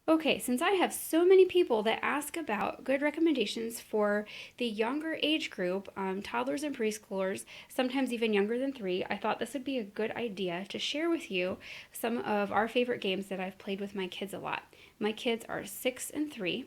Okay, since I have so many people that ask about good recommendations for the younger age group, toddlers and preschoolers, sometimes even younger than 3, I thought this would be a good idea to share with you some of our favorite games that I've played with my kids a lot. My kids are 6 and 3.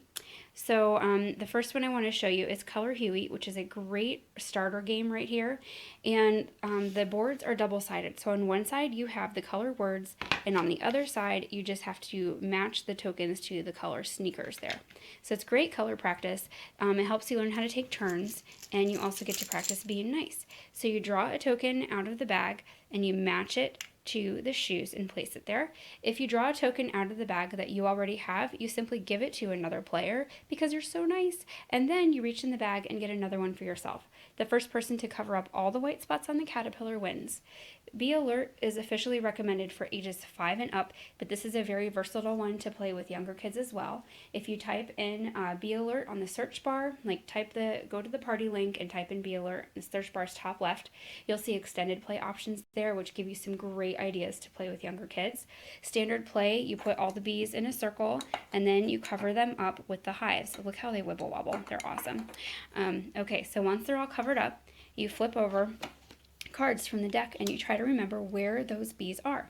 So the first one I want to show you is Color Huey, which is a great starter game right here. And the boards are double-sided. So on one side you have the color words, and on the other side you just have to match the tokens to the color sneakers there. So it's great color practice. It helps you learn how to take turns, and you also get to practice being nice. So you draw a token out of the bag and you match it to the shoes and place it there. If you draw a token out of the bag that you already have, you simply give it to another player because you're so nice, and then you reach in the bag and get another one for yourself. The first person to cover up all the white spots on the caterpillar wins. Be Alert is officially recommended for ages 5 and up, but this is a very versatile one to play with younger kids as well. If you type in Be Alert on the search bar, go to the party link and type in Be Alert in the search bar's top left, you'll see extended play options there, which give you some great ideas to play with younger kids. Standard play, you put all the bees in a circle and then you cover them up with the hives. Look how they wibble wobble. They're awesome. Okay, so once they're all covered up, you flip over cards from the deck and you try to remember where those bees are.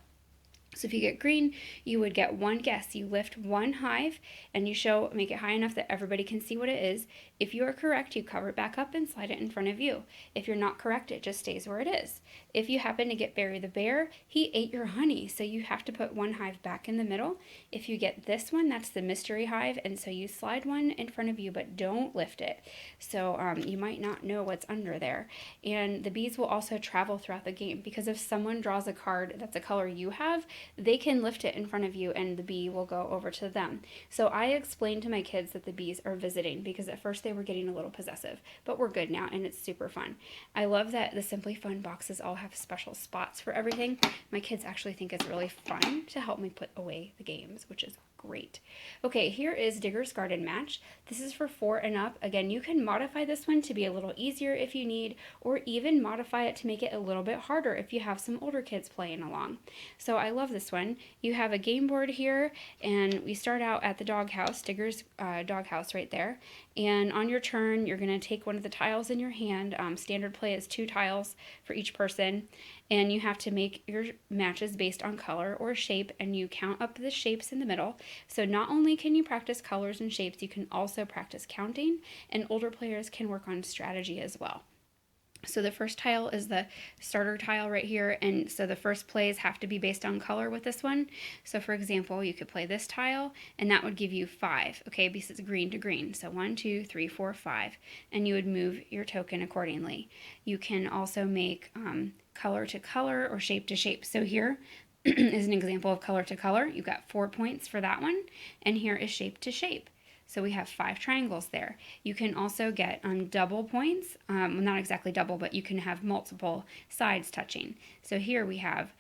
So if you get green, you would get one guess. You lift one hive and you make it high enough that everybody can see what it is. If you are correct, you cover it back up and slide it in front of you. If you're not correct, it just stays where it is. If you happen to get Barry the bear, he ate your honey, so you have to put one hive back in the middle. If you get this one, that's the mystery hive, and so you slide one in front of you, but don't lift it. So you might not know what's under there. And the bees will also travel throughout the game, because if someone draws a card that's a color you have, they can lift it in front of you and the bee will go over to them. So I explained to my kids that the bees are visiting, because at first they were getting a little possessive, but we're good now and it's super fun. I love that the Simply Fun boxes all have special spots for everything. My kids actually think it's really fun to help me put away the games, which is great. Okay, here is Digger's Garden Match. This is for 4 and up. Again, you can modify this one to be a little easier if you need, or even modify it to make it a little bit harder if you have some older kids playing along. So I love this one. You have a game board here, and we start out at the doghouse, Digger's doghouse right there. And on your turn, you're going to take one of the tiles in your hand. Standard play is 2 tiles for each person, and you have to make your matches based on color or shape, and you count up the shapes in the middle. So not only can you practice colors and shapes, you can also practice counting, and older players can work on strategy as well. So the first tile is the starter tile right here, and so the first plays have to be based on color with this one. So for example, you could play this tile, and that would give you 5, okay, because it's green to green. So 1, 2, 3, 4, 5, and you would move your token accordingly. You can also make color to color or shape to shape. So here is an example of color to color. You got 4 points for that one, and here is shape to shape. So we have 5 triangles there. You can also get double points, not exactly double, but you can have multiple sides touching. So here we have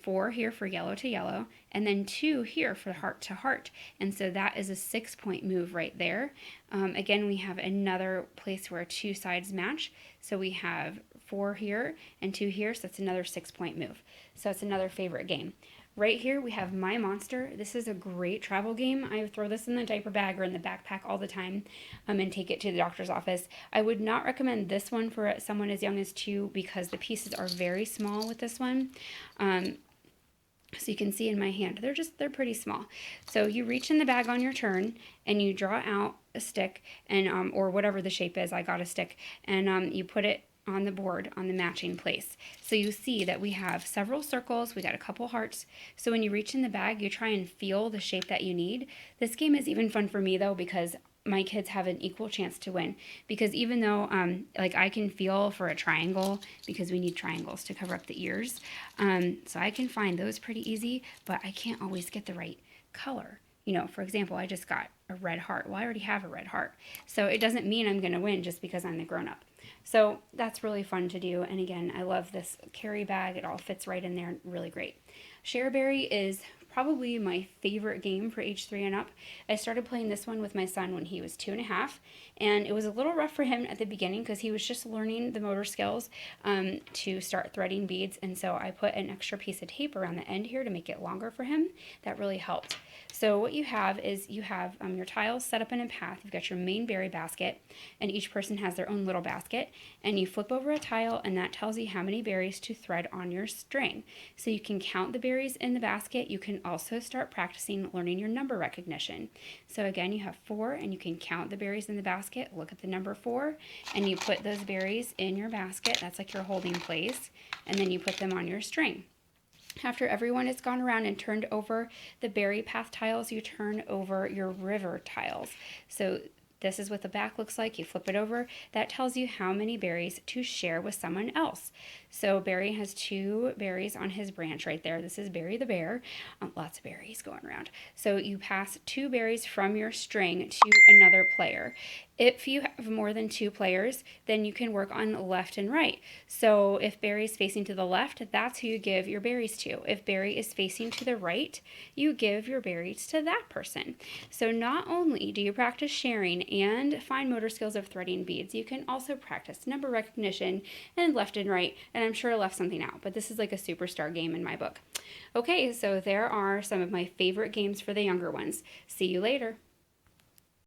4 here for yellow to yellow, and then 2 here for heart to heart. And so that is a 6-point move right there. Again, we have another place where 2 sides match. So we have 4 here and 2 here, so that's another 6-point move. So it's another favorite game. Right here we have My Monster. This is a great travel game. I throw this in the diaper bag or in the backpack all the time and take it to the doctor's office. I would not recommend this one for someone as young as 2 because the pieces are very small with this one. So you can see in my hand, they're pretty small. So you reach in the bag on your turn and you draw out a stick and or whatever the shape is. I got a stick, and you put it on the board on the matching place. So you see that we have several circles, we got a couple hearts. So when you reach in the bag, you try and feel the shape that you need. This game is even fun for me though, because my kids have an equal chance to win, because even though I can feel for a triangle, because we need triangles to cover up the ears, so I can find those pretty easy, but I can't always get the right color. You know, for example, I just got a red heart. Well, I already have a red heart, so it doesn't mean I'm going to win just because I'm the grown-up. So that's really fun to do, and again, I love this carry bag. It all fits right in there, really great. Shareberry is probably my favorite game for age 3 and up. I started playing this one with my son when he was 2.5, and it was a little rough for him at the beginning because he was just learning the motor skills to start threading beads, and so I put an extra piece of tape around the end here to make it longer for him. That really helped. So what you have is you have your tiles set up in a path. You've got your main berry basket, and each person has their own little basket, and you flip over a tile, and that tells you how many berries to thread on your string. So you can count the berries in the basket. You can also start practicing learning your number recognition. So again, you have 4, and you can count the berries in the basket. Look at the number 4, and you put those berries in your basket. That's like your holding place, and then you put them on your string. After everyone has gone around and turned over the berry path tiles, you turn over your river tiles. So this is what the back looks like. You flip it over. That tells you how many berries to share with someone else. So Barry has 2 berries on his branch right there. This is Barry the bear. Lots of berries going around. So you pass 2 berries from your string to another player. If you have more than 2 players, then you can work on left and right. So if Barry is facing to the left, that's who you give your berries to. If Barry is facing to the right, you give your berries to that person. So not only do you practice sharing and fine motor skills of threading beads, you can also practice number recognition and left and right. And I'm sure I left something out, but this is like a superstar game in my book. Okay, so there are some of my favorite games for the younger ones. See you later.